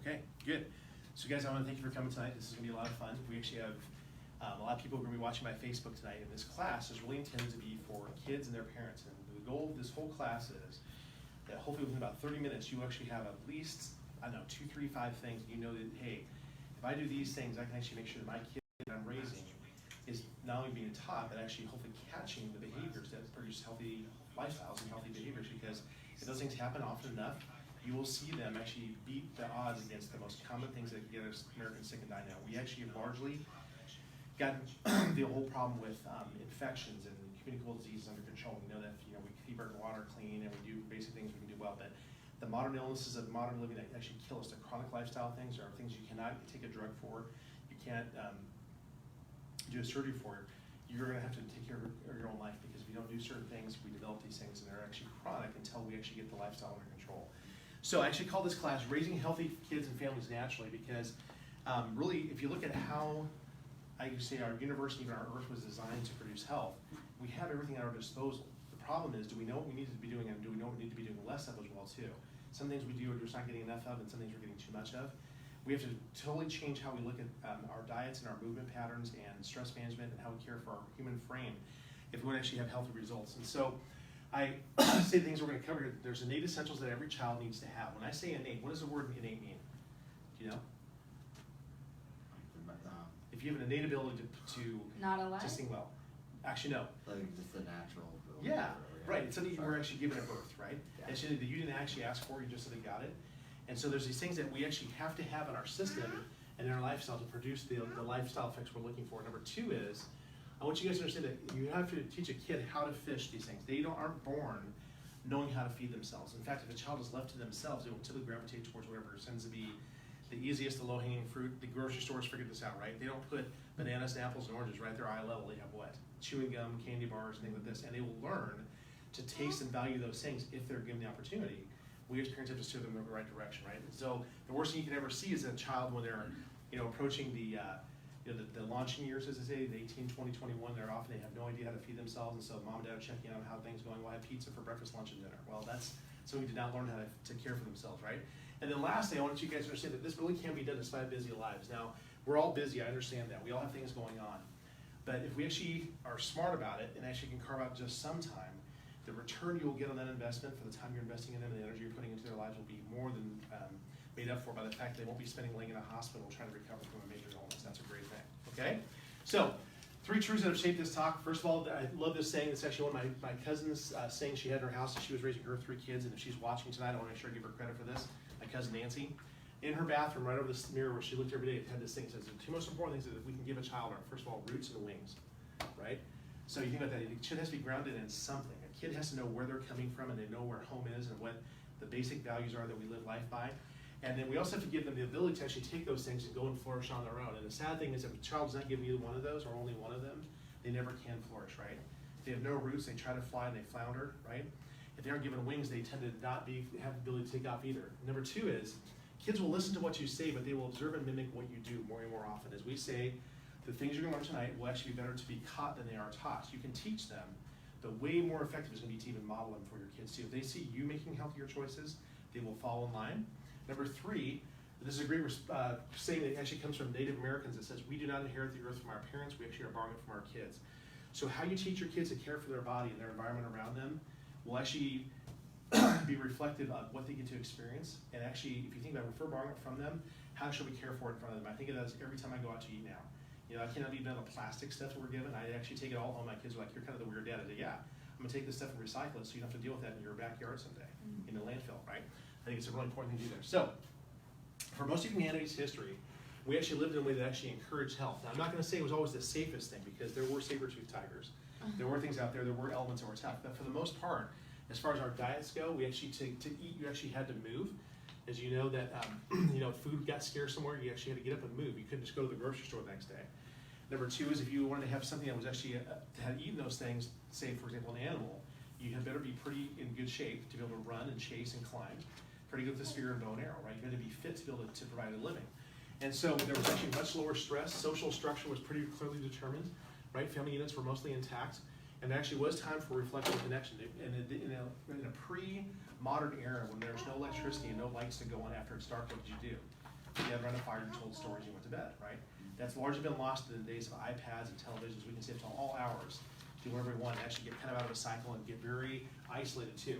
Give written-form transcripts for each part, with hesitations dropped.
Okay, good. So guys, I want to thank you for coming tonight. This is going to be a lot of fun. We actually have a lot of people who are going to be watching my Facebook tonight, and this class is really intended to be for kids and their parents. And the goal of this whole class is that hopefully within about 30 minutes, you actually have at least, I don't know, 2, 3, 5 things. You know that, hey, if I do these things, I can actually make sure that my kid that I'm raising is not only being taught, but actually hopefully catching the behaviors that produce healthy lifestyles and healthy behaviors, because if those things happen often enough, you will see them actually beat the odds against the most common things that get us Americans sick and die now. We actually have largely gotten the whole problem with infections and communicable diseases under control. We know that we keep our water clean and we do basic things we can do well, but the modern illnesses of modern living that actually kill us, the chronic lifestyle things, are things you cannot take a drug for, you can't do a surgery for. You're going to have to take care of your own life, because if you don't do certain things, we develop these things and they're actually chronic until we actually get the lifestyle under control. So I actually call this class Raising Healthy Kids and Families Naturally, because really, if you look at how I say our universe, even our earth, was designed to produce health, we have everything at our disposal. The problem is, do we know what we need to be doing, and do we know what we need to be doing less of as well too? Some things we do are just not getting enough of, and some things we're getting too much of. We have to totally change how we look at our diets and our movement patterns and stress management and how we care for our human frame if we want to actually have healthy results. And so I say things we're going to cover here. There's innate essentials that every child needs to have. When I say innate, what does the word innate mean? Do you know? If you have an innate ability to sing well. Actually, no. Like just the natural ability. Yeah, right. It's something you were actually given at birth, right? Yeah. It's something that you didn't actually ask for, you just sort of got it. And so there's these things that we actually have to have in our system and in our lifestyle to produce the lifestyle effects we're looking for. Number 2 is, I want you guys to understand that you have to teach a kid how to fish these things. They aren't born knowing how to feed themselves. In fact, if a child is left to themselves, they will typically gravitate towards whatever tends to be the easiest, the low-hanging fruit. The grocery stores figured this out, right? They don't put bananas and apples and oranges right at their eye level. They have what? Chewing gum, candy bars, things like this. And they will learn to taste and value those things if they're given the opportunity. We as parents have to steer them in the right direction, right? And so the worst thing you can ever see is a child when they're approaching the launching years, as they say, the 18, 20, 21, they have no idea how to feed themselves, and so mom and dad are checking on how things are going. Well, I had pizza for breakfast, lunch, and dinner. Well, that's somebody who did not learn how to care for themselves, right? And then lastly, I want you guys to understand that this really can't be done despite busy lives. Now, we're all busy, I understand that. We all have things going on. But if we actually are smart about it and actually can carve out just some time, the return you'll get on that investment for the time you're investing in them and the energy you're putting into their lives will be more than made up for by the fact they won't be spending laying in a hospital trying to recover from a major illness. That's a great thing, okay? So, 3 truths that have shaped this talk. First of all, I love this saying. It's actually one of my cousin's saying she had in her house as she was raising her 3 kids, and if she's watching tonight, I want to make sure I give her credit for this. My cousin Nancy, in her bathroom, right over this mirror where she looked every day, it had this thing that says, the 2 most important things that we can give a child are, first of all, roots and wings, right? So you think about that, a kid has to be grounded in something. A kid has to know where they're coming from, and they know where home is and what the basic values are that we live life by. And then we also have to give them the ability to actually take those things and go and flourish on their own. And the sad thing is, if a child does not give either one of those or only one of them, they never can flourish, right? If they have no roots, they try to fly and they flounder, right? If they aren't given wings, they tend to not have the ability to take off either. Number 2 is, kids will listen to what you say, but they will observe and mimic what you do more and more often. As we say, the things you're going to learn tonight will actually be better to be caught than they are taught. You can teach them, but way more effective is going to be to even model them for your kids too. If they see you making healthier choices, they will fall in line. Number 3, this is a great saying that actually comes from Native Americans that says, we do not inherit the earth from our parents, we actually are borrowing it from our kids. So how you teach your kids to care for their body and their environment around them will actually be reflective of what they get to experience. And actually, if you think about it, if we're borrowing it from them, how should we care for it in front of them? I think of that as every time I go out to eat now. I cannot be done with plastic stuff that we're given. I actually take it all home. My kids are like, you're kind of the weird dad. I say, yeah, I'm gonna take this stuff and recycle it so you don't have to deal with that in your backyard someday, in the landfill, right? I think it's a really important thing to do there. So, for most of humanity's history, we actually lived in a way that actually encouraged health. Now, I'm not gonna say it was always the safest thing, because there were saber-toothed tigers. There were things out there were elements that were tough. But for the most part, as far as our diets go, we actually, to eat, you actually had to move. As you know that, food got scarce somewhere, you actually had to get up and move. You couldn't just go to the grocery store the next day. Number 2 is, if you wanted to have something that was actually, had eaten those things, say for example an animal, you had better be pretty in good shape to be able to run and chase and climb. Pretty good with the spear and bow and arrow, right? You had to be fit to be able to provide a living. And so there was actually much lower stress. Social structure was pretty clearly determined, right? Family units were mostly intact. And there actually was time for reflection and connection. And in a pre-modern era, when there's no electricity and no lights to go on after it's dark, what did you do? you had run a fire, you told stories, you went to bed, right? That's largely been lost in the days of iPads and televisions. We can sit till all hours, do whatever we want, and actually get kind of out of a cycle and get very isolated too.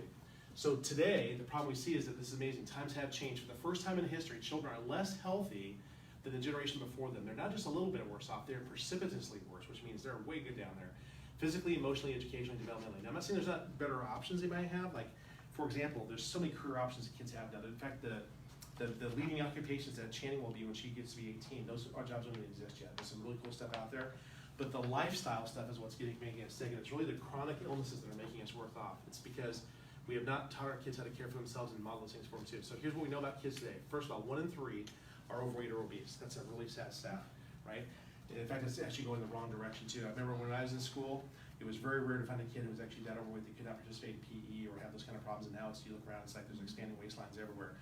So today, the problem we see is that this is amazing. Times have changed. For the first time in history, children are less healthy than the generation before them. They're not just a little bit worse off, they're precipitously worse, which means they're way good down there. Physically, emotionally, educationally, developmentally. Now, I'm not saying there's not better options they might have. Like, for example, there's so many career options that kids have now. In fact, the leading occupations that Channing will be when she gets to be 18, those jobs don't even exist yet. There's some really cool stuff out there. But the lifestyle stuff is what's making us sick, and it's really the chronic illnesses that are making us worse off. It's because we have not taught our kids how to care for themselves and model those things for them too. So here's what we know about kids today. First of all, 1 in 3 are overweight or obese. That's a really sad stat, right? In fact, it's actually going the wrong direction too. I remember when I was in school, it was very rare to find a kid who was actually that overweight that could not participate in PE or have those kind of problems, and now it's, you look around, it's like there's expanding waistlines everywhere.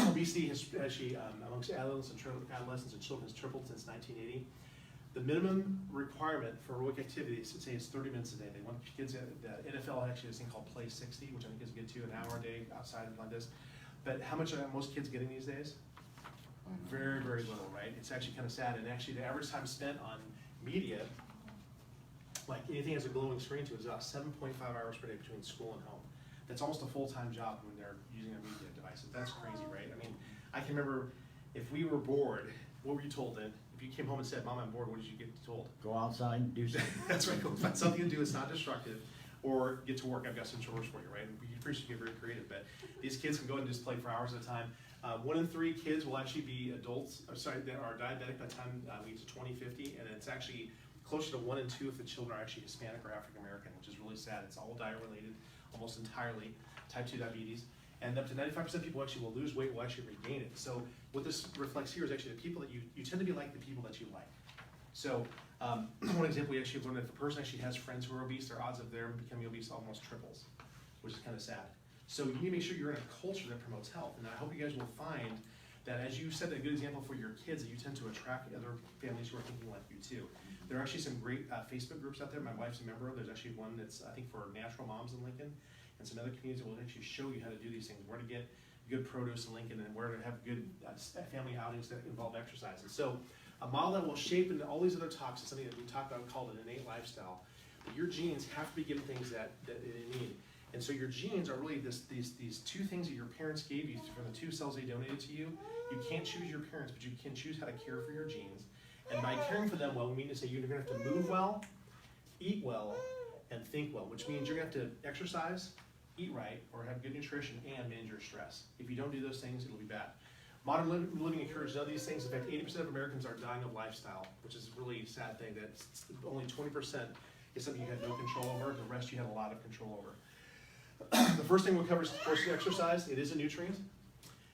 Obesity has actually, amongst adolescents and children, has tripled since 1980. The minimum requirement for aerobic activity is, say, it's 30 minutes a day. They want kids, the NFL actually has this thing called Play 60, which I think is good too, an hour a day outside and like this. But how much are most kids getting these days? Very, very little, right? It's actually kind of sad. And actually, the average time spent on media, like anything has a glowing screen to it, is about 7.5 hours per day between school and home. That's almost a full-time job when they're using their media devices. That's crazy, right? I mean, I can remember if we were bored, what were you told then? If you came home and said, Mom, I'm bored, what did you get told? Go outside and do something. That's right, go find something to do that's not destructive, or get to work. I've got some chores for you, right? You first get very creative, but these kids can go and just play for hours at a time. 1 in 3 kids will actually be adults, that are diabetic by the time we get to 2050, and it's actually closer to 1 in 2 if the children are actually Hispanic or African American, which is really sad. It's all diet related, almost entirely, type 2 diabetes. And up to 95% of people actually will lose weight, will actually regain it. So what this reflects here is actually the people that you tend to be like the people that you like. So one example, we actually learned that if a person actually has friends who are obese, their odds of them becoming obese almost triples, which is kind of sad. So you need to make sure you're in a culture that promotes health. And I hope you guys will find that as you set a good example for your kids, that you tend to attract other families who are thinking like you too. There are actually some great Facebook groups out there. My wife's a member of. There's actually one that's, I think, for natural moms in Lincoln, and some other communities that will actually show you how to do these things, where to get good produce in Lincoln, and where to have good family outings that involve exercise. And so a model that will shape into all these other talks is something that we talked about called an innate lifestyle. That your genes have to be given things that they need. And so your genes are really these 2 things that your parents gave you from the 2 cells they donated to you. You can't choose your parents, but you can choose how to care for your genes. And by caring for them well, we mean to say you're going to have to move well, eat well, and think well, which means you're going to have to exercise, eat right, or have good nutrition, and manage your stress. If you don't do those things, it'll be bad. Modern living encourages none of these things. In fact, 80% of Americans are dying of lifestyle, which is a really sad thing, that only 20% is something you have no control over, the rest you have a lot of control over. The first thing we'll cover is, of course, exercise. It is a nutrient.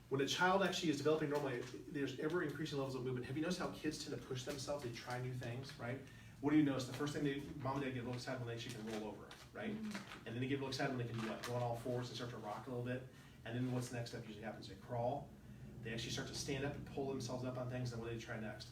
When a child actually is developing normally, there's ever increasing levels of movement. Have you noticed how kids tend to push themselves? They try new things, right? What do you notice? The first thing mom and dad get a little excited when they actually can roll over, right? And then they get a little excited when they can do what? Go on all fours and start to rock a little bit. And then what's the next step usually happens? They crawl. They actually start to stand up and pull themselves up on things. And what do they try next?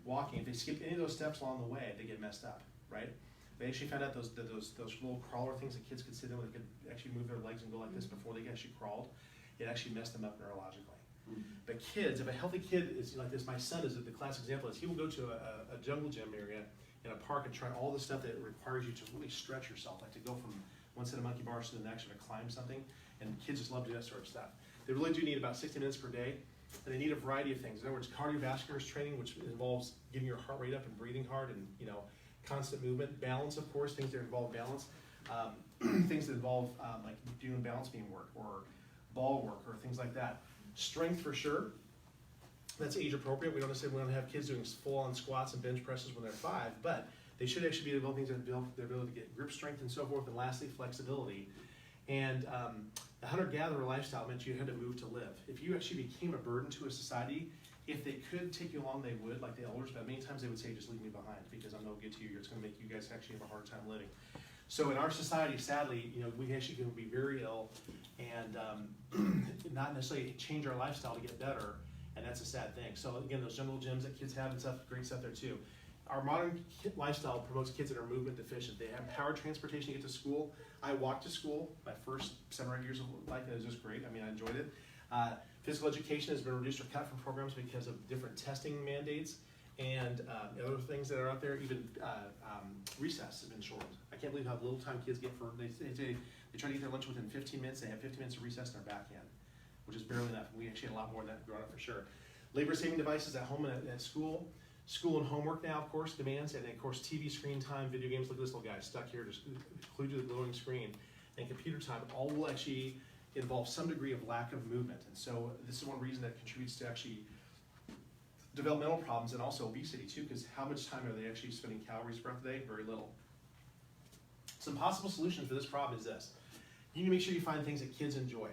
Walking. If they skip any of those steps along the way, they get messed up, right? They actually found out those little crawler things that kids could sit in where they could actually move their legs and go like this before they actually crawled. It actually messed them up neurologically. But kids, if a healthy kid is like this, my son is the classic example, is he will go to a jungle gym area in a park and try all the stuff that requires you to really stretch yourself, like to go from one set of monkey bars to the next or to climb something. And kids just love to do that sort of stuff. They really do need about 60 minutes per day, and they need a variety of things. In other words, cardiovascular training, which involves getting your heart rate up and breathing hard, and constant movement. Balance, of course, things that involve balance. Things that involve like doing balance beam work or ball work or things like that. Strength for sure. That's age appropriate. We don't necessarily want to have kids doing full-on squats and bench presses when they're 5, but they should actually be developing things that build their ability to get grip strength and so forth, and lastly, flexibility. And the hunter-gatherer lifestyle meant you had to move to live. If you actually became a burden to a society, if they could take you along, they would, like the elders, but many times they would say, just leave me behind because I'm no good to you. It's going to make you guys actually have a hard time living. So in our society, sadly, we actually can be very ill and not necessarily change our lifestyle to get better, and that's a sad thing. So again, those jungle gyms that kids have and stuff, great stuff there too. Our modern lifestyle promotes kids that are movement deficient. They have power transportation to get to school. I walked to school my first 7 or 8 years of life, and it was just great. I mean, I enjoyed it. Physical education has been reduced or cut from programs because of different testing mandates and other things that are out there. Even recess has been shortened. I can't believe how little time kids get for, they try to get their lunch within 15 minutes, they have 15 minutes of recess in their back end, which is barely enough. We actually had a lot more than that growing up for sure. Labor-saving devices at home and at school. School and homework now, of course, demands, and then, of course, TV screen time, video games. Look at this little guy stuck here, just glued to the glowing screen. And computer time, all will actually involve some degree of lack of movement. And so this is one reason that contributes to actually developmental problems and also obesity too, because how much time are they actually spending calories per day? Very little. Some possible solutions for this problem is this. You need to make sure you find things that kids enjoy.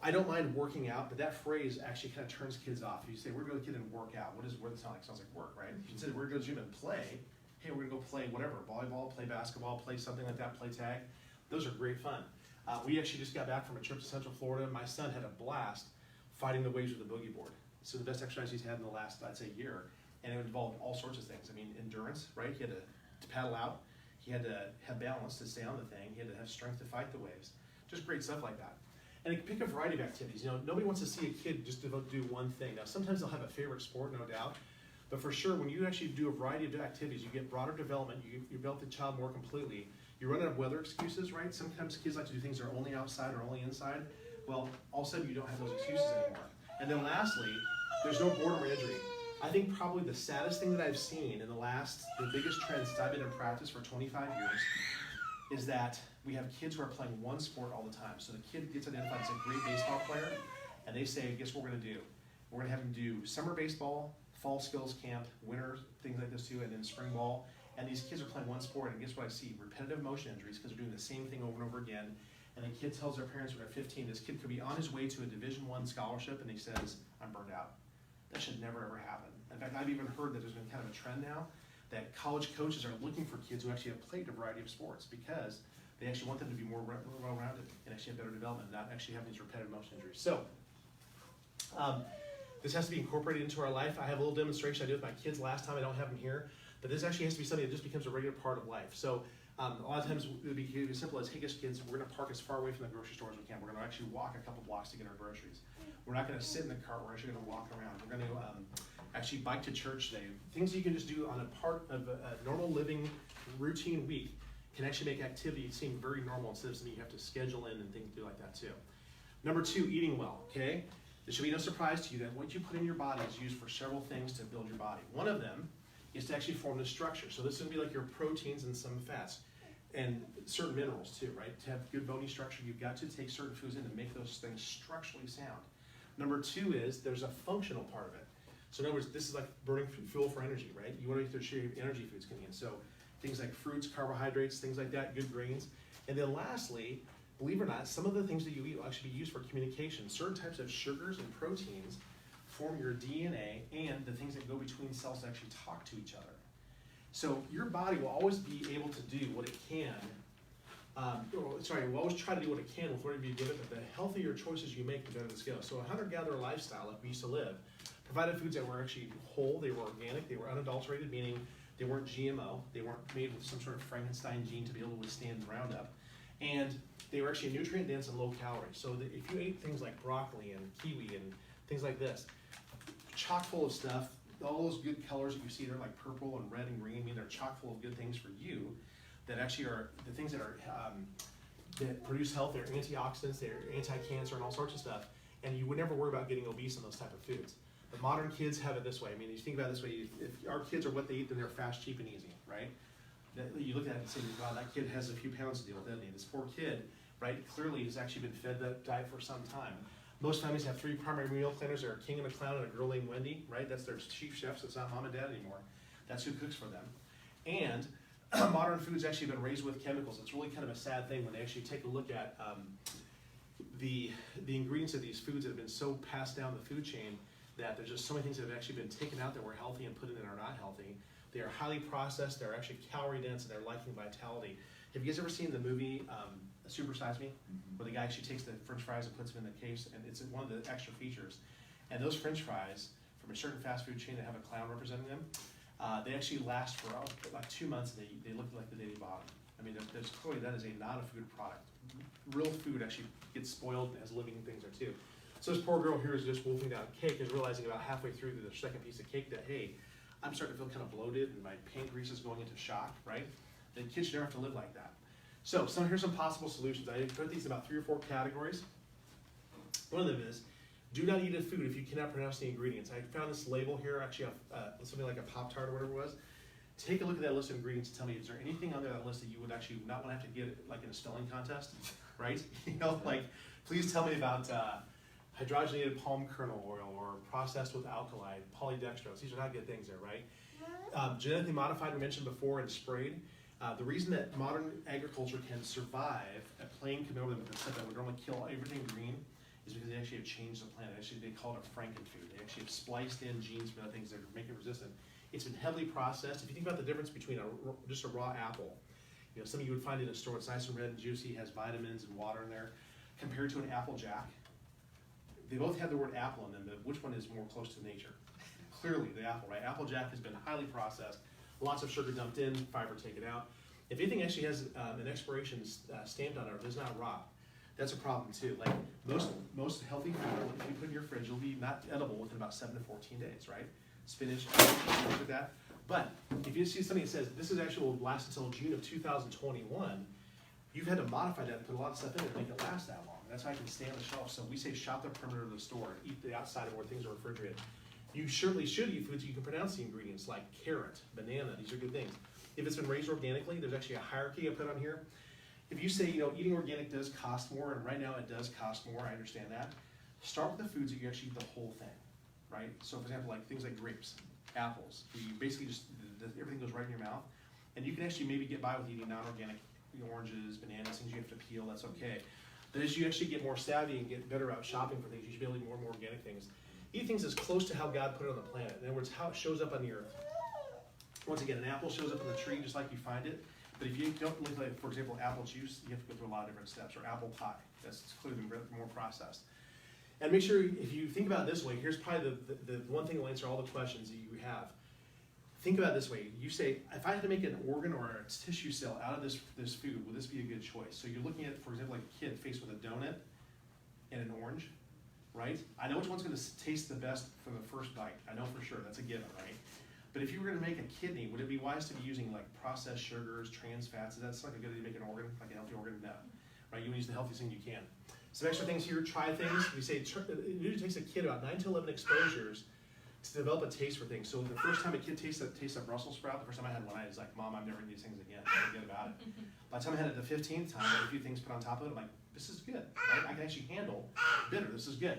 I don't mind working out, but that phrase actually kind of turns kids off. If you say, we're going to go to the kid and work out, what does it sound like? It sounds like work, right? If you say, we're going to go to the gym and play, hey, we're going to go play whatever, volleyball, play basketball, play something like that, play tag. Those are great fun. We actually just got back from a trip to Central Florida. My son had a blast fighting the waves with a boogie board. So the best exercise he's had in the last, I'd say, year. And it involved all sorts of things. I mean, endurance, right? He had to paddle out. He had to have balance to stay on the thing. He had to have strength to fight the waves. Just great stuff like that. And it can pick a variety of activities. You know, nobody wants to see a kid just do one thing. Now, sometimes they'll have a favorite sport, no doubt. But for sure, when you actually do a variety of activities, you get broader development. You develop the child more completely. You run out of weather excuses, right? Sometimes kids like to do things that are only outside or only inside. Well, all of a sudden, you don't have those excuses anymore. And then lastly, there's no boredom or injury. I think probably the saddest thing that I've seen in the biggest trend since I've been in practice for 25 years is that we have kids who are playing one sport all the time. So the kid gets identified as a great baseball player, and they say, guess what we're gonna do? We're gonna have him do summer baseball, fall skills camp, winter, things like this too, and then spring ball. And these kids are playing one sport, and guess what I see? Repetitive motion injuries, because they're doing the same thing over and over again. And the kid tells their parents when they're 15, this kid could be on his way to a Division I scholarship, and he says, I'm burned out. That should never ever happen. In fact, I've even heard that there's been kind of a trend now that college coaches are looking for kids who actually have played a variety of sports because they actually want them to be more well-rounded and actually have better development, not actually have these repetitive motion injuries. So, this has to be incorporated into our life. I have a little demonstration I did with my kids last time. I don't have them here. But this actually has to be something that just becomes a regular part of life. So a lot of times it would be as simple as, hey, kids, we're going to park as far away from the grocery store as we can. We're going to actually walk a couple blocks to get our groceries. We're not going to sit in the car. We're actually going to walk around. We're going to actually bike to church today. Things you can just do on a part of a normal living routine week can actually make activity seem very normal instead of something you have to schedule in and things do like that too. Number 2, eating well, okay? It should be no surprise to you that what you put in your body is used for several things to build your body. One of them is to actually form the structure. So this would be like your proteins and some fats and certain minerals too, right? To have good bony structure, you've got to take certain foods in to make those things structurally sound. Number 2 is there's a functional part of it. So in other words, this is like burning fuel for energy, right? You want to make sure you have energy foods coming in. So things like fruits, carbohydrates, things like that, good grains. And then lastly, believe it or not, some of the things that you eat will actually be used for communication. Certain types of sugars and proteins form your DNA and the things that go between cells to actually talk to each other. So your body will always be able to do what it can, will always try to do what it can with whatever you give it, but the healthier choices you make, the better this goes. So a hunter-gatherer lifestyle, like we used to live, provided foods that were actually whole, they were organic, they were unadulterated, meaning they weren't GMO, they weren't made with some sort of Frankenstein gene to be able to withstand Roundup, and they were actually nutrient dense and low calorie. So that if you ate things like broccoli and kiwi and things like this, chock full of stuff, all those good colors that you see there, like purple and red and green, I mean, they're chock full of good things for you that actually are the things that are that produce health. They're antioxidants, they're anti-cancer and all sorts of stuff, and you would never worry about getting obese on those type of foods. But modern kids have it this way. I mean, if you think about it this way, if our kids are what they eat, then they're fast, cheap, and easy, right? You look at it and say, wow, that kid has a few pounds to deal with, doesn't he? This poor kid, right, clearly has actually been fed that diet for some time. Most families have 3 primary meal planners. They're a king and a clown and a girl named Wendy, right? That's their chief chefs. It's not mom and dad anymore. That's who cooks for them. And modern food's actually been raised with chemicals. It's really kind of a sad thing when they actually take a look at the ingredients of these foods that have been so passed down the food chain that there's just so many things that have actually been taken out that were healthy and put in that are not healthy. They are highly processed. They're actually calorie dense, and they're lacking vitality. Have you guys ever seen the movie Super Size Me, where the guy actually takes the French fries and puts them in the case, and it's one of the extra features. And those French fries from a certain fast food chain that have a clown representing them, they actually last for about 2 months, and they look like the day they bought them. I mean, there's clearly that is not a food product. Real food actually gets spoiled as living things are too. So this poor girl here is just wolfing down cake, is realizing about halfway through the second piece of cake that, hey, I'm starting to feel kind of bloated and my pancreas is going into shock, right? The kids should never have to live like that. So here's some possible solutions. I put these in about 3 or 4 categories. One of them is, do not eat a food if you cannot pronounce the ingredients. I found this label here, actually something like a Pop-Tart or whatever it was. Take a look at that list of ingredients and tell me, is there anything on that list that you would actually not want to have to get like in a spelling contest, right? You know, like, please tell me about hydrogenated palm kernel oil or processed with alkali, polydextrose. These are not good things there, right? Genetically modified, we mentioned before, and sprayed. The reason that modern agriculture can survive a plain canola with the stuff that would normally kill everything green is because they actually have changed the planet. Actually, they call it a frankenfood. They actually have spliced in genes from other things that make it resistant. It's been heavily processed. If you think about the difference between just a raw apple, you know, some of you would find it in a store, it's nice and red and juicy, has vitamins and water in there, compared to an Apple Jack. They both have the word apple in them, but which one is more close to nature? Clearly the apple, right? Apple Jack has been highly processed, lots of sugar dumped in, fiber taken out. If anything actually has an expiration stamped on it or does not rot, that's a problem too. Like most healthy food, if you put in your fridge, it'll be not edible within about 7 to 14 days, right? Spinach, things like that. But if you see something that says this is actually will last until June of 2021, you've had to modify that and put a lot of stuff in it to make it last that long. That's how I can stay on the shelf. So we say shop the perimeter of the store, eat the outside of where things are refrigerated. You surely should eat foods you can pronounce the ingredients, like carrot, banana. These are good things. If it's been raised organically, there's actually a hierarchy I put on here. If you say, you know, eating organic does cost more, and right now it does cost more, I understand that. Start with the foods that you actually eat the whole thing, right? So for example, like things like grapes, apples, you basically just, everything goes right in your mouth. And you can actually maybe get by with eating non-organic, you know, oranges, bananas, things you have to peel, that's okay. But as you actually get more savvy and get better about shopping for things, you should be able to eat more and more organic things. Eat things as close to how God put it on the planet. In other words, how it shows up on the earth. Once again, an apple shows up on the tree just like you find it. But if you don't look like, for example, apple juice, you have to go through a lot of different steps, or apple pie. That's clearly more processed. And make sure, if you think about it this way, here's probably the one thing that will answer all the questions that you have. Think about it this way. You say, if I had to make an organ or a tissue cell out of this food, would this be a good choice? So you're looking at, for example, like a kid faced with a donut and an orange, right? I know which one's going to taste the best for the first bite. I know for sure. That's a given, right? But if you were going to make a kidney, would it be wise to be using like processed sugars, trans fats? Is that like a good idea to make an organ, like a healthy organ? No, right? You want to use the healthiest thing you can. Some extra things here, try things. We say it usually takes a kid about 9 to 11 exposures to develop a taste for things. So the first time a kid tastes a Brussels sprout, the first time I had one, I was like, Mom, I'm never going to eat these things again. Forget about it. By the time I had it the 15th time, I had a few things put on top of it, I'm like, this is good. Right? I can actually handle bitter. This is good.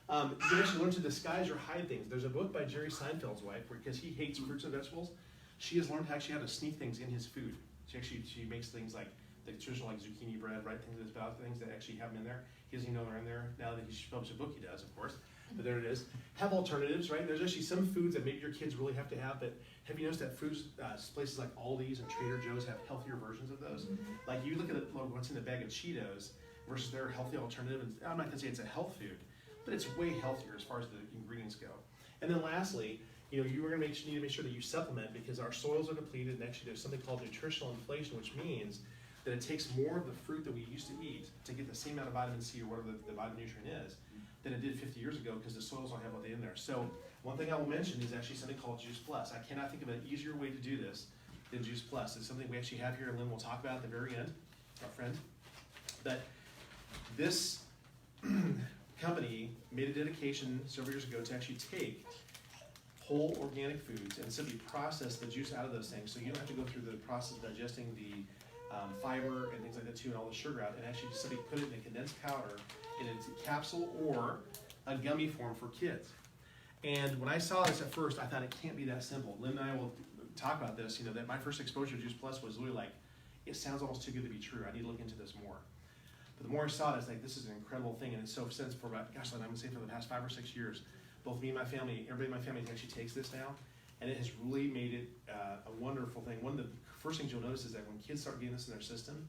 You can actually learn to disguise or hide things. There's a book by Jerry Seinfeld's wife, because he hates fruits and vegetables. She has learned actually how to sneak things in his food. She makes things like the traditional like zucchini bread, right? Things that actually have them in there. He doesn't even know they're in there. Now that he's published a book, he does, of course. But there it is. Have alternatives, right? There's actually some foods that maybe your kids really have to have, but have you noticed that foods, places like Aldi's and Trader Joe's have healthier versions of those? Like you look at what's in a bag of Cheetos versus their healthy alternative, and I'm not gonna say it's a health food, but it's way healthier as far as the ingredients go. And then lastly, you know, need to make sure that you supplement, because our soils are depleted, and actually there's something called nutritional inflation, which means that it takes more of the fruit that we used to eat to get the same amount of vitamin C or whatever the vitamin nutrient is than it did 50 years ago, because the soils don't have what they in there. So one thing I will mention is actually something called Juice Plus. I cannot think of an easier way to do this than Juice Plus. It's something we actually have here, and Lynn will talk about at the very end, our friend. But this company made a dedication several years ago to actually take whole organic foods and simply process the juice out of those things, so you don't have to go through the process of digesting the fiber and things like that too, and all the sugar out, and actually just simply put it in a condensed powder in a capsule or a gummy form for kids. And when I saw this at first, I thought it can't be that simple. Lynn and I will talk about this, you know, that my first exposure to Juice Plus was really like, it sounds almost too good to be true. I need to look into this more. But the more I saw it, it's like, this is an incredible thing. And it's so since for about, gosh, I'm gonna say for the past 5 or 6 years, both me and my family, everybody in my family actually takes this now. And it has really made it a wonderful thing. One of the first things you'll notice is that when kids start getting this in their system,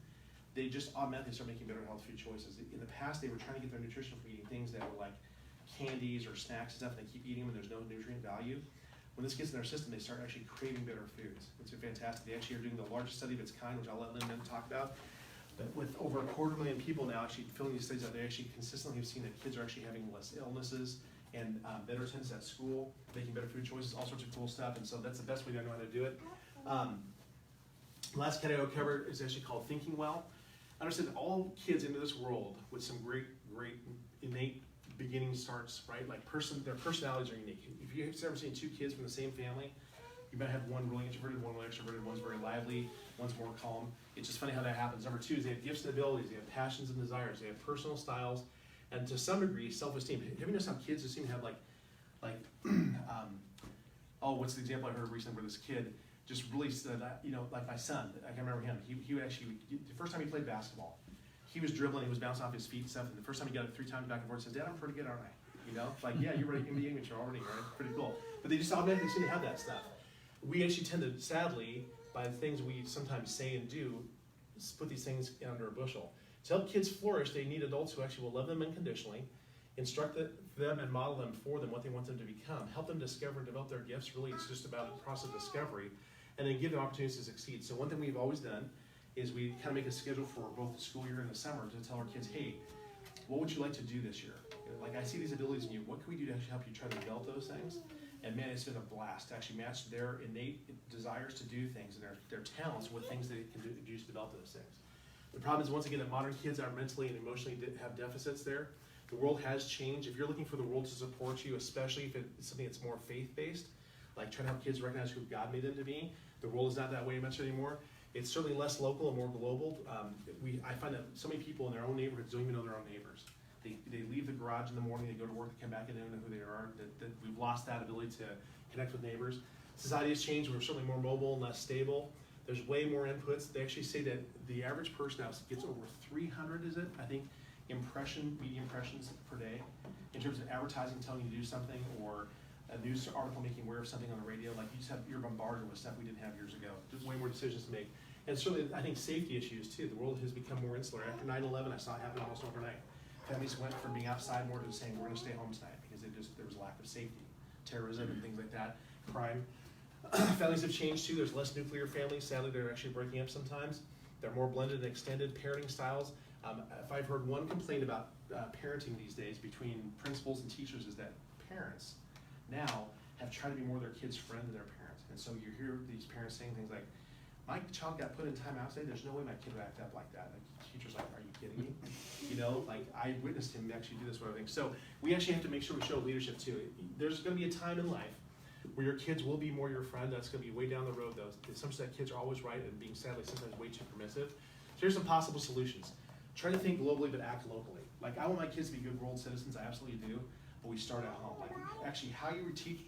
they just automatically start making better health food choices. In the past, they were trying to get their nutrition from eating things that were like candies or snacks and stuff, and they keep eating them and there's no nutrient value. When this gets in their system, they start actually craving better foods. It's fantastic. They actually are doing the largest study of its kind, which I'll let Lynn talk about. But with over 250,000 people now actually filling these studies out, they actually consistently have seen that kids are actually having less illnesses and better attendance at school, making better food choices, all sorts of cool stuff. And so that's the best way I know how to do it. Last category I'll cover is actually called Thinking Well. Understand that all kids into this world with some great innate beginning starts, right? Like their personalities are unique. If you've ever seen two kids from the same family, you might have one really introverted, one really extroverted, one's very lively, one's more calm. It's just funny how that happens. Number two is they have gifts and abilities, they have passions and desires, they have personal styles, and to some degree, self-esteem. Have you noticed how kids just seem to have what's the example I heard recently where this kid just really said, like my son, I can remember him, he would actually, the first time he played basketball, he was dribbling, he was bouncing off his feet and stuff, and the first time he got it 3 times back and forth, he said, Dad, I'm pretty good, aren't I? Like, yeah, you're ready, you're immature already, right? Pretty cool. But they just automatically seem to have that stuff. We actually tend to, sadly, by the things we sometimes say and do, put these things under a bushel. To help kids flourish, they need adults who actually will love them unconditionally, instruct them and model them for them what they want them to become, help them discover and develop their gifts. Really, it's just about a process of discovery, and then give them opportunities to succeed. So one thing we've always done is we kind of make a schedule for both the school year and the summer to tell our kids, hey, what would you like to do this year? Like, I see these abilities in you. What can we do to actually help you try to develop those things? And man, it's been a blast to actually match their innate desires to do things and their talents with things they can do to develop those things. The problem is, once again, that modern kids are mentally and emotionally have deficits there. The world has changed. If you're looking for the world to support you, especially if it's something that's more faith-based, like trying to help kids recognize who God made them to be, the world is not that way much anymore. It's certainly less local and more global. I find that so many people in their own neighborhoods don't even know their own neighbors. They leave the garage in the morning, they go to work, they come back and they don't know who they are. That we've lost that ability to connect with neighbors. Society has changed. We're certainly more mobile and less stable. There's way more inputs. They actually say that the average person now gets over 300, is it? I think, media impressions per day in terms of advertising telling you to do something, or a news article making aware of something on the radio. Like, you're bombarded with stuff we didn't have years ago. There's way more decisions to make. And certainly, I think safety issues too. The world has become more insular. After 9/11, I saw it happen almost overnight. Families went from being outside more to saying, we're going to stay home tonight, because there was a lack of safety, terrorism and things like that, crime. Families have changed too. There's less nuclear families. Sadly, they're actually breaking up sometimes. They're more blended and extended parenting styles. If I've heard one complaint about parenting these days between principals and teachers, is that parents now have tried to be more their kids' friend than their parents. And so you hear these parents saying things like, my child got put in timeout today, there's no way my kid would act up like that. Like, the teacher's like, are you kidding me? Like, I witnessed him actually do this sort of thing. So we actually have to make sure we show leadership too. There's gonna be a time in life where your kids will be more your friend. That's gonna be way down the road though. The assumption that kids are always right and being sadly sometimes way too permissive. So here's some possible solutions. Try to think globally but act locally. Like, I want my kids to be good world citizens, I absolutely do, but we start at home. Like, actually, how you teach,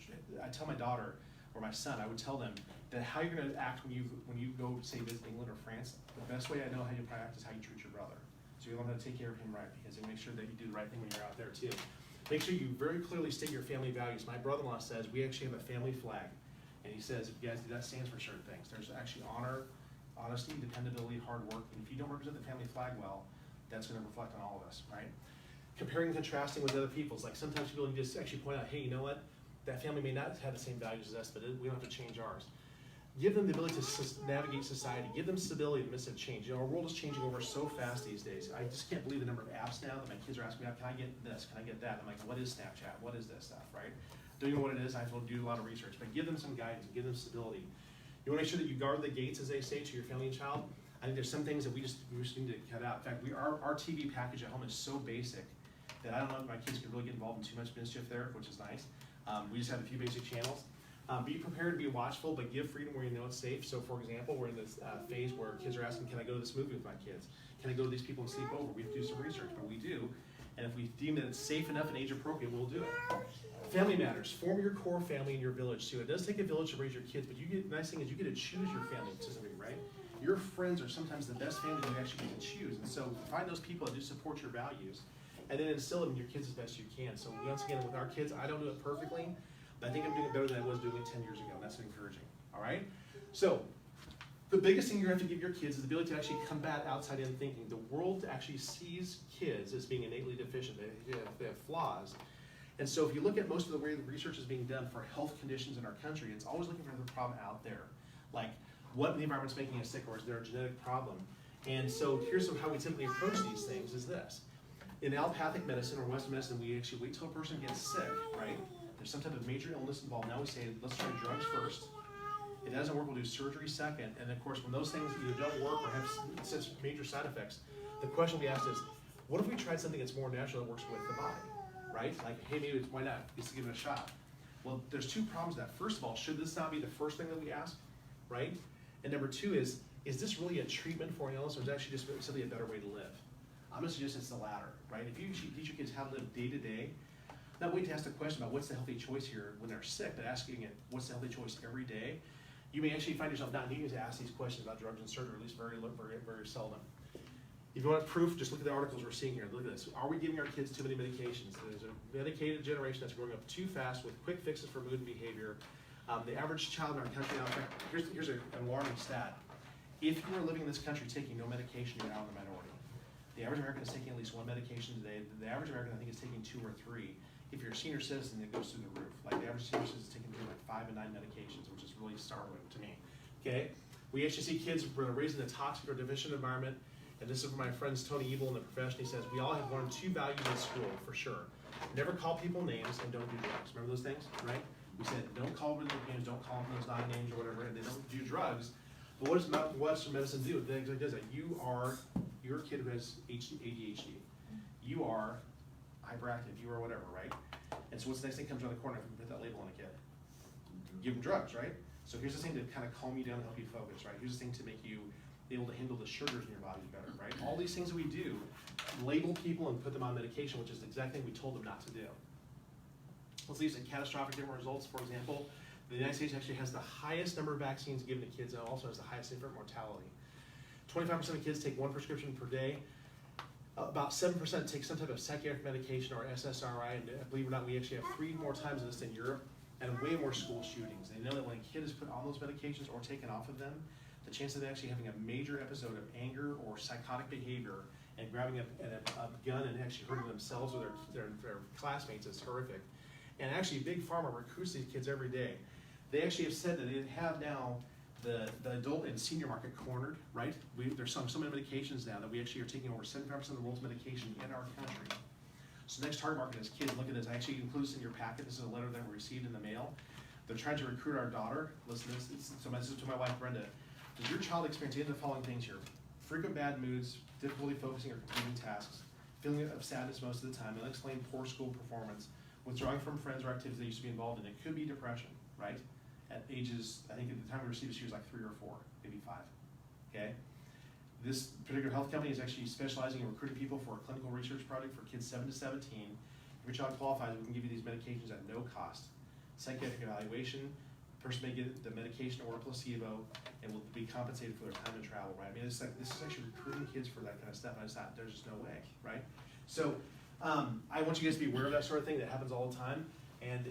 I tell my daughter or my son, I would tell them that how you're gonna act when you go, say, visit England or France, the best way I know how you practice is how you treat your brother. So you learn how to take care of him right, because it makes sure that you do the right thing when you're out there too. Make sure you very clearly state your family values. My brother-in-law says we actually have a family flag, and he says, if you guys do that, stands for certain things. There's actually honor, honesty, dependability, hard work, and if you don't represent the family flag well, that's gonna reflect on all of us, right? Comparing and contrasting with other people's. Like, sometimes people can just actually point out, hey, you know what? That family may not have the same values as us, but we don't have to change ours. Give them the ability to navigate society. Give them stability in the midst of change. Our world is changing over so fast these days. I just can't believe the number of apps now that my kids are asking me, can I get this? Can I get that? I'm like, what is Snapchat? What is this stuff, right? Don't even know what it is. I have to do a lot of research, but give them some guidance, give them stability. You wanna make sure that you guard the gates, as they say, to your family and child. I think there's some things that we just need to cut out. In fact, our TV package at home is so basic that I don't know if my kids could really get involved in too much mischief there, which is nice. We just have a few basic channels. Be prepared to be watchful, but give freedom where you know it's safe. So, for example, we're in this phase where kids are asking, can I go to this movie with my kids? Can I go to these people and sleep over? We have to do some research, but we do. And if we deem that it's safe enough and age appropriate, we'll do it. Family matters. Form your core family in your village too. It does take a village to raise your kids, but the nice thing is you get to choose your family to some degree, right? Your friends are sometimes the best family you actually get to choose. And so find those people that do support your values, and then instill them in your kids as best you can. So once again, with our kids, I don't do it perfectly, but I think I'm doing it better than I was doing it 10 years ago, and that's encouraging, all right? So the biggest thing you have to give your kids is the ability to actually combat outside-in thinking. The world actually sees kids as being innately deficient. They have flaws. And so if you look at most of the way the research is being done for health conditions in our country, it's always looking for the problem out there. Like, what the environment's making us sick, or is there a genetic problem? And so here's how we typically approach these things is this. In allopathic medicine or Western medicine, we actually wait till a person gets sick, right? There's some type of major illness involved. Now we say, let's try drugs first. If it doesn't work, we'll do surgery second. And of course, when those things either don't work or have such major side effects, the question we ask is, what if we tried something that's more natural that works with the body, right? Like, hey, maybe why not? Just give it a shot. Well, there's two problems with that. First of all, should this not be the first thing that we ask, right? And number two is this really a treatment for an illness, or is it actually just simply a better way to live? I'm gonna suggest it's the latter, right? If you teach your kids how to live day to day, not wait to ask the question about what's the healthy choice here when they're sick, but asking it, what's the healthy choice every day, you may actually find yourself not needing to ask these questions about drugs and surgery, at least very seldom. If you want proof, just look at the articles we're seeing here. Look at this. Are we giving our kids too many medications? There's a medicated generation that's growing up too fast with quick fixes for mood and behavior. The average child in our country now, in fact, here's an alarming stat. If you are living in this country taking no medication, you're now in the minority. The average American is taking at least one medication today. The average American, I think, is taking 2 or 3. If you're a senior citizen, it goes through the roof. Like the average senior citizen is taking between like 5 and 9 medications, which is really startling to me. Okay, we actually see kids raised in a toxic or deficient environment. And this is from my friends Tony Ebel in the profession. He says, we all have learned 2 values in school, for sure. Never call people names and don't do drugs. Remember those things, right? We said, don't call them names, don't call them those 9 names or whatever, and they don't do drugs. But what does Western medicine do? It does that. You're a kid who has ADHD. You are hyperactive, you are whatever, right? And so what's the next thing comes around the corner if we put that label on a kid? Give them drugs, right? So here's the thing to kind of calm you down and help you focus, right? Here's the thing to make you able to handle the sugars in your body better, right? All these things that we do, label people and put them on medication, which is the exact thing we told them not to do. Let's leave some catastrophic different results. For example, the United States actually has the highest number of vaccines given to kids and also has the highest infant mortality. 25% of kids take 1 prescription per day. About 7% take some type of psychiatric medication or SSRI, and believe it or not, we actually have 3 more times this in Europe, and way more school shootings. They know that when a kid is put on those medications or taken off of them, the chance of them actually having a major episode of anger or psychotic behavior and grabbing a gun and actually hurting themselves or their classmates is horrific. And actually, Big Pharma recruits these kids every day. They actually have said that they have now the adult and senior market cornered, right? There's so many medications now that we actually are taking over 75% of the world's medication in our country. So next target market is kids. Look at this. I actually include this in your packet. This is a letter that we received in the mail. They're trying to recruit our daughter. Listen to this. So this is to my wife, Brenda. Does your child experience any of the following things here? Frequent bad moods, difficulty focusing or completing tasks, feeling of sadness most of the time, unexplained poor school performance, withdrawing from friends or activities they used to be involved in. It could be depression, right? At ages, I think at the time we received it, she was like 3 or 4, maybe 5, okay? This particular health company is actually specializing in recruiting people for a clinical research project for kids 7 to 17. If your child qualifies, we can give you these medications at no cost. Psychiatric evaluation, the person may get the medication or a placebo and will be compensated for their time and travel, right? I mean, this is actually recruiting kids for that kind of stuff, and it's not, there's just no way, right? So I want you guys to be aware of that sort of thing that happens all the time. And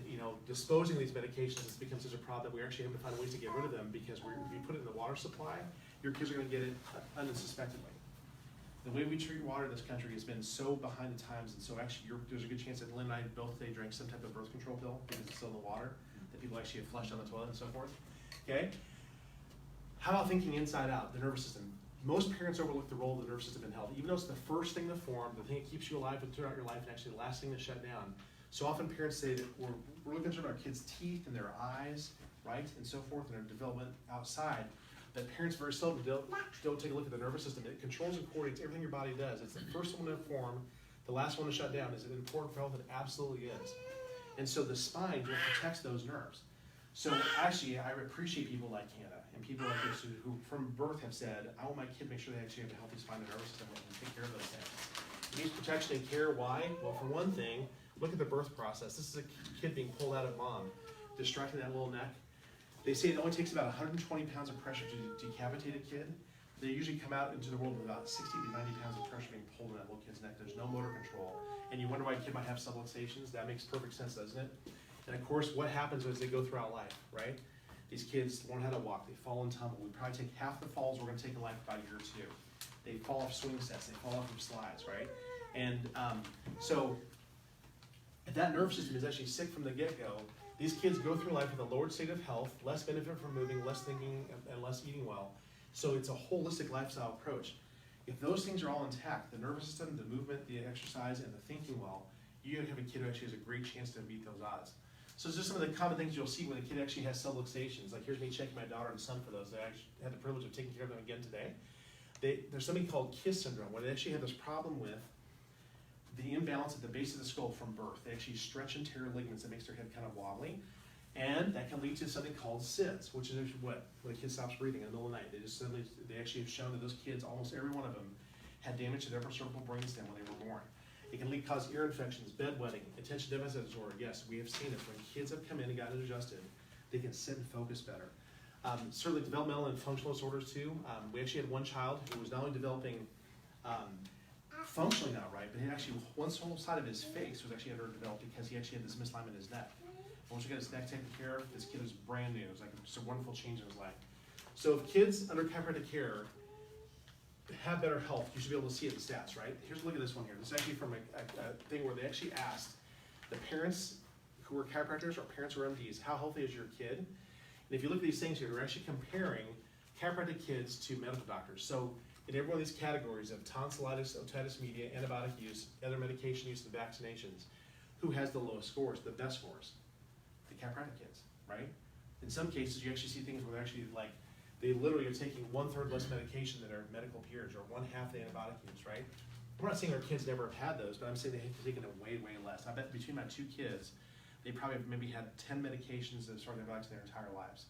disposing of these medications has become such a problem that we're actually having to find ways to get rid of them because if you put it in the water supply, your kids are going to get it unsuspectingly. The way we treat water in this country has been so behind the times, and so actually there's a good chance that Lynn and I both today drank some type of birth control pill because it's still in the water, that people actually have flushed down the toilet and so forth. Okay? How about thinking inside out, the nervous system? Most parents overlook the role of the nervous system in health, even though it's the first thing to form, the thing that keeps you alive throughout your life, and actually the last thing to shut down. So often parents say that we're really concerned about our kids' teeth and their eyes, right, and so forth, and their development outside. But parents very seldom don't take a look at the nervous system. It controls and coordinates everything your body does. It's the first one to form, the last one to shut down. Is it important for health? It absolutely is. And so the spine protects those nerves. So actually, I appreciate people like Hannah and people like this who from birth have said, I want my kid to make sure they actually have a healthy spine and nervous system and take care of those things. It needs protection and care. Why? Well, for one thing, look at the birth process. This is a kid being pulled out of mom, distracting that little neck. They say it only takes about 120 pounds of pressure to decapitate a kid. They usually come out into the world with about 60 to 90 pounds of pressure being pulled in that little kid's neck. There's no motor control. And you wonder why a kid might have subluxations. That makes perfect sense, doesn't it? And of course, what happens as they go throughout life, right? These kids learn how to walk. They fall and tumble. We probably take half the falls we're going to take in life about a year or 2. They fall off swing sets. They fall off from slides, right? And so if that nervous system is actually sick from the get-go, these kids go through life with a lowered state of health, less benefit from moving, less thinking, and less eating well. So it's a holistic lifestyle approach. If those things are all intact, the nervous system, the movement, the exercise, and the thinking well, you have a kid who actually has a great chance to beat those odds. So it's just some of the common things you'll see when a kid actually has subluxations. Like here's me checking my daughter and son for those. I actually had the privilege of taking care of them again today. There's something called KISS syndrome, where they actually have this problem with the imbalance at the base of the skull from birth. They actually stretch and tear ligaments that makes their head kind of wobbly. And that can lead to something called SIDS, which is what? When a kid stops breathing in the middle of the night. They actually have shown that those kids, almost every one of them, had damage to their upper cervical brainstem when they were born. It can cause ear infections, bedwetting, attention deficit disorder. Yes, we have seen this. When kids have come in and gotten adjusted, they can sit and focus better. Certainly developmental and functional disorders too. We actually had one child who was not only developing functionally not right, but he actually, one whole side of his face was actually underdeveloped because he actually had this misalignment in his neck. Once we got his neck taken care of, this kid was brand new. It was like just a wonderful change in his life. So if kids under chiropractic care have better health, you should be able to see it in stats, right? Here's a look at this one here. This is actually from a thing where they actually asked the parents who were chiropractors or parents who were MDs, how healthy is your kid? And if you look at these things here, we're actually comparing chiropractic kids to medical doctors. So in every one of these categories of tonsillitis, otitis media, antibiotic use, other medication use, and vaccinations, who has the lowest scores, the best scores? The chiropractic kids, right? In some cases, you actually see things where they're actually like, they literally are taking 1/3 less medication than their medical peers, or 1/2 the antibiotic use, right? I'm not saying our kids never have had those, but I'm saying they have taken it way, way less. I bet between my two kids, they probably have maybe had 10 medications that started antibiotics in their entire lives.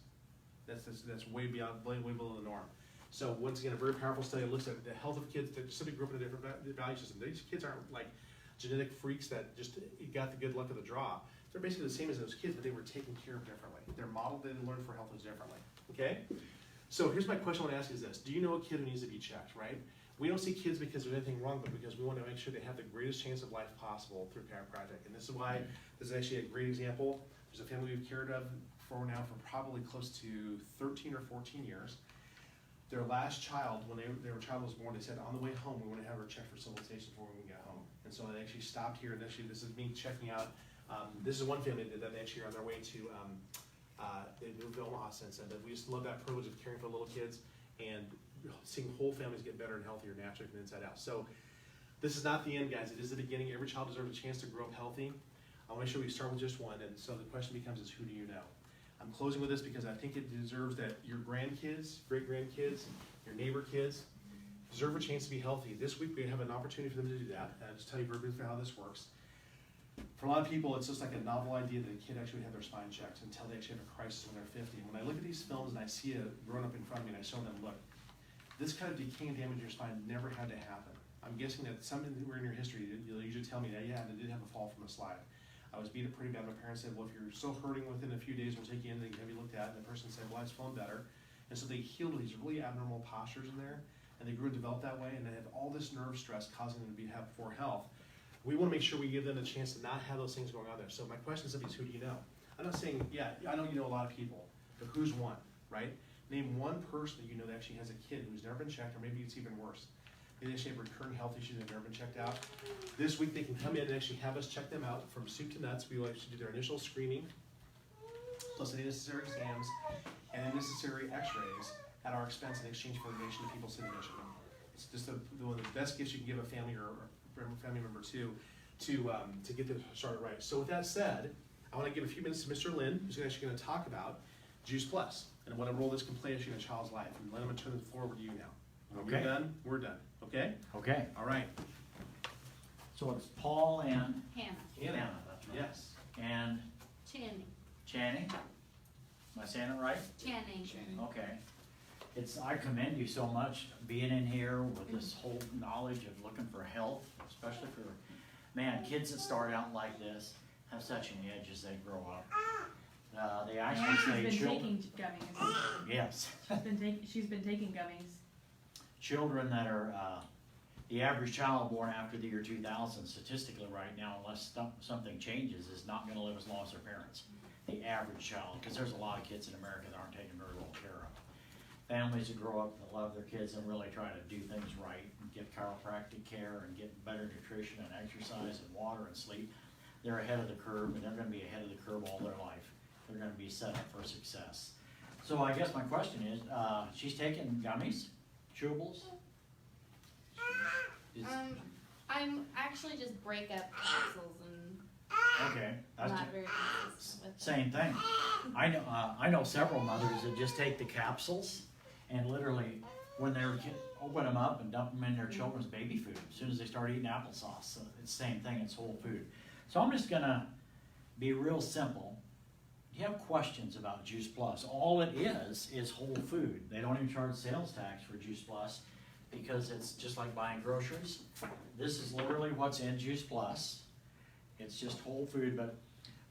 That's way beyond, way below the norm. So once again, a very powerful study looks at the health of kids that simply grew up in a different value system. These kids aren't like genetic freaks that just got the good luck of the draw. They're basically the same as those kids, but they were taken care of differently. Their model they learned for health was differently, okay? So here's my question I want to ask you is this. Do you know a kid who needs to be checked, right? We don't see kids because there's anything wrong, but because we want to make sure they have the greatest chance of life possible through chiropractic. And this is why this is actually a great example. There's a family we've cared of for now for probably close to 13 or 14 years. Their last child, when their child was born, they said on the way home we want to have her checked for civilization before we can get home. And so they actually stopped here, and actually this is me checking out. This is one family that they actually are on their way to. They moved to Omaha since then, but we just love that privilege of caring for little kids and seeing whole families get better and healthier naturally from the inside out. So this is not the end, guys. It is the beginning. Every child deserves a chance to grow up healthy. I want to make sure we start with just one, and so the question becomes is who do you know? I'm closing with this because I think it deserves that your grandkids, great-grandkids, your neighbor kids deserve a chance to be healthy. This week we have an opportunity for them to do that. I'll just tell you very briefly how this works. For a lot of people, it's just like a novel idea that a kid actually would have their spine checked until they actually have a crisis when they're 50. And when I look at these films and I see a grown-up in front of me and I show them, look, this kind of decay and damage to your spine never had to happen. I'm guessing that something in your history, you'll usually tell me that, yeah, they did have a fall from a slide. I was beat up pretty bad. My parents said, well, if you're still hurting within a few days, we'll take you in and have you looked at. And the person said, well, it's feeling better. And so they healed these really abnormal postures in there, and they grew and developed that way, and they have all this nerve stress causing them to have poor health. We want to make sure we give them a chance to not have those things going on there. So my question is, who do you know? I'm not saying, yeah, I know you know a lot of people, but who's one, right? Name one person that you know that actually has a kid who's never been checked, or maybe it's even worse. They actually have recurring health issues that have never been checked out. This week they can come in and actually have us check them out from soup to nuts. We will actually do their initial screening, plus any necessary exams and any necessary x-rays at our expense in exchange for a donation to People City, Michigan. It's just one of the best gifts you can give a family or a family member to get them started right. So with that said, I want to give a few minutes to Mr. Lynn, who's actually going to talk about Juice Plus and what a role this can play actually in a child's life. And Lynn, I'm going to turn the floor over to you now. When Okay. we're done, we're done. Okay? Okay, All right. so it's Paul and Hannah. Hannah, that's right. Yes. And Channing. Channing. Am I saying it right? Channing. Okay. I commend you so much being in here with this whole knowledge of looking for health, especially for, man, kids that start out like this have such an edge as they grow up. They actually say She's been children. taking gummies. Yes. She's been taking gummies. Children that are, the average child born after the year 2000, statistically right now, unless something changes, is not gonna live as long as their parents. The average child, because there's a lot of kids in America that aren't taken very well care of. Families that grow up that love their kids and really try to do things right and get chiropractic care and get better nutrition and exercise and water and sleep, they're ahead of the curve, and they're gonna be ahead of the curve all their life. They're gonna be set up for success. So I guess my question is, she's taking gummies, chewables? Is- I'm actually just break up capsules and Okay, that's not very consistent with same thing. I know several mothers that just take the capsules and literally, when they're open them up and dump them in their children's baby food as soon as they start eating applesauce. So it's the same thing, it's whole food. So I'm just gonna be real simple. If you have questions about Juice Plus, all it is whole food. They don't even charge sales tax for Juice Plus because it's just like buying groceries. This is literally what's in Juice Plus. It's just whole food, but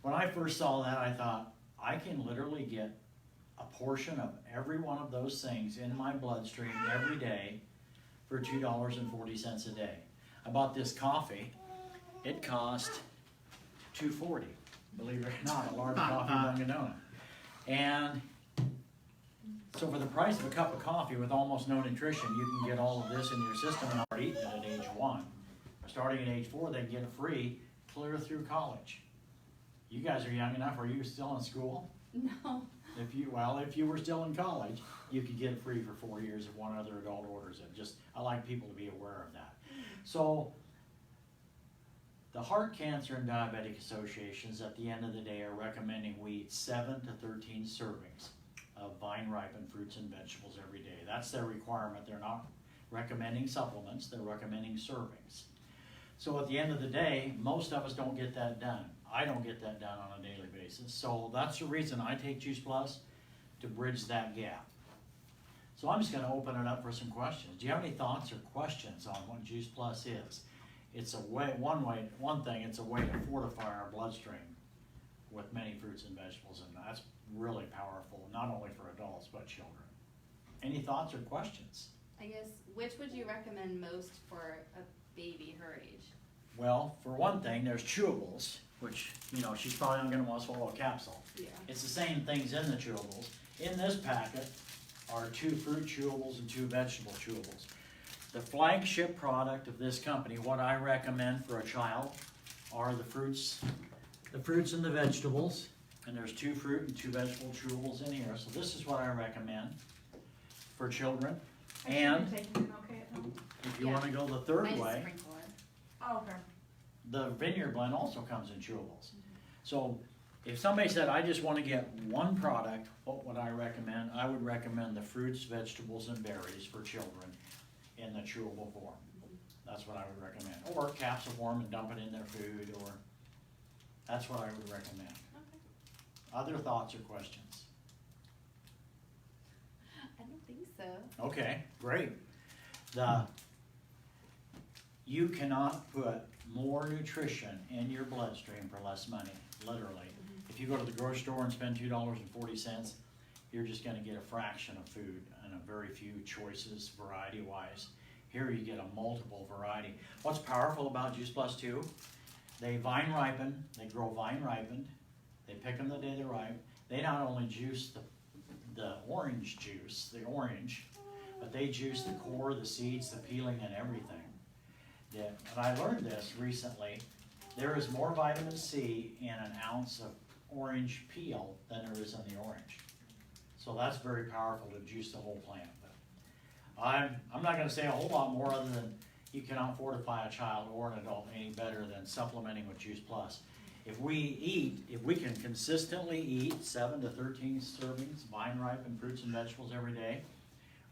when I first saw that, I thought, I can literally get a portion of every one of those things in my bloodstream every day for $2.40 a day. I bought this coffee. It cost $2.40, believe it or not, a large coffee Dunkin' Donut. And so for the price of a cup of coffee with almost no nutrition, you can get all of this in your system and start eating it at age 1. Starting at age 4, they get it free clear through college. You guys are young enough, are you still in school? no. If you were still in college, you could get it free for 4 years if one other adult orders it. I like people to be aware of that. So, the Heart Cancer and Diabetic Associations at the end of the day are recommending we eat 7 to 13 servings of vine-ripened fruits and vegetables every day. That's their requirement. They're not recommending supplements, they're recommending servings. So at the end of the day, most of us don't get that done. I don't get that done on a daily basis. So that's the reason I take Juice Plus, to bridge that gap. So I'm just gonna open it up for some questions. Do you have any thoughts or questions on what Juice Plus is? It's one thing, it's a way to fortify our bloodstream with many fruits and vegetables, and that's really powerful, not only for adults, but children. Any thoughts or questions? I guess, which would you recommend most for a baby her age? Well, for one thing, there's chewables, which, she's probably not gonna wanna swallow a capsule. Yeah. It's the same things in the chewables. In this packet are 2 fruit chewables and 2 vegetable chewables. The flagship product of this company, what I recommend for a child, are the fruits and the vegetables. And there's 2 fruit and 2 vegetable chewables in here. So this is what I recommend for children. And Taking it okay at home? if you Yeah. wanna go the I third just way, sprinkle it. Oh, okay. the Vineyard Blend also comes in chewables. So if somebody said, I just want to get one product, what would I recommend? I would recommend the fruits, vegetables, and berries for children in the chewable form. That's what I would recommend. Or capsule form and dump it in their food, or that's what I would recommend. Okay. Other thoughts or questions? I don't think so. Okay, great. You cannot put more nutrition in your bloodstream for less money, literally. If you go to the grocery store and spend $2.40, you're just gonna get a fraction of food and a very few choices variety-wise. Here you get a multiple variety. What's powerful about Juice Plus 2? They vine ripen, they grow vine ripened, they pick them the day they're ripe. They not only juice the orange juice, the orange, but they juice the core, the seeds, the peeling, and everything. Yeah, and I learned this recently. There is more vitamin C in an ounce of orange peel than there is in the orange. So that's very powerful to juice the whole plant. But I'm not gonna say a whole lot more other than you cannot fortify a child or an adult any better than supplementing with Juice Plus. If we can consistently eat 7 to 13 servings, vine-ripened fruits and vegetables every day,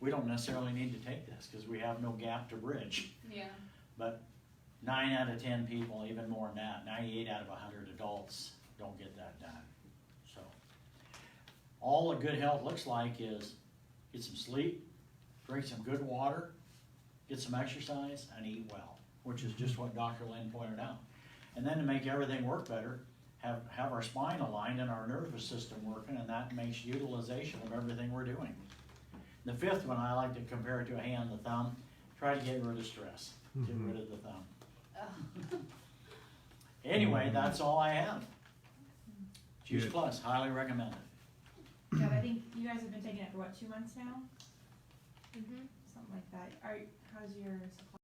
we don't necessarily need to take this because we have no gap to bridge. Yeah. But 9 out of 10 people, even more than that, 98 out of 100 adults don't get that done. So, all a good health looks like is get some sleep, drink some good water, get some exercise, and eat well, which is just what Dr. Lynn pointed out. And then to make everything work better, have our spine aligned and our nervous system working, and that makes utilization of everything we're doing. The 5th one, I like to compare it to a hand and the thumb. Try to get rid of stress. Get rid of the thumb. Oh. Anyway, that's all I have. Juice Good. Plus, highly recommended. Yeah, I think you guys have been taking it for what, 2 months now? Mhm. Something like that. How's your supply?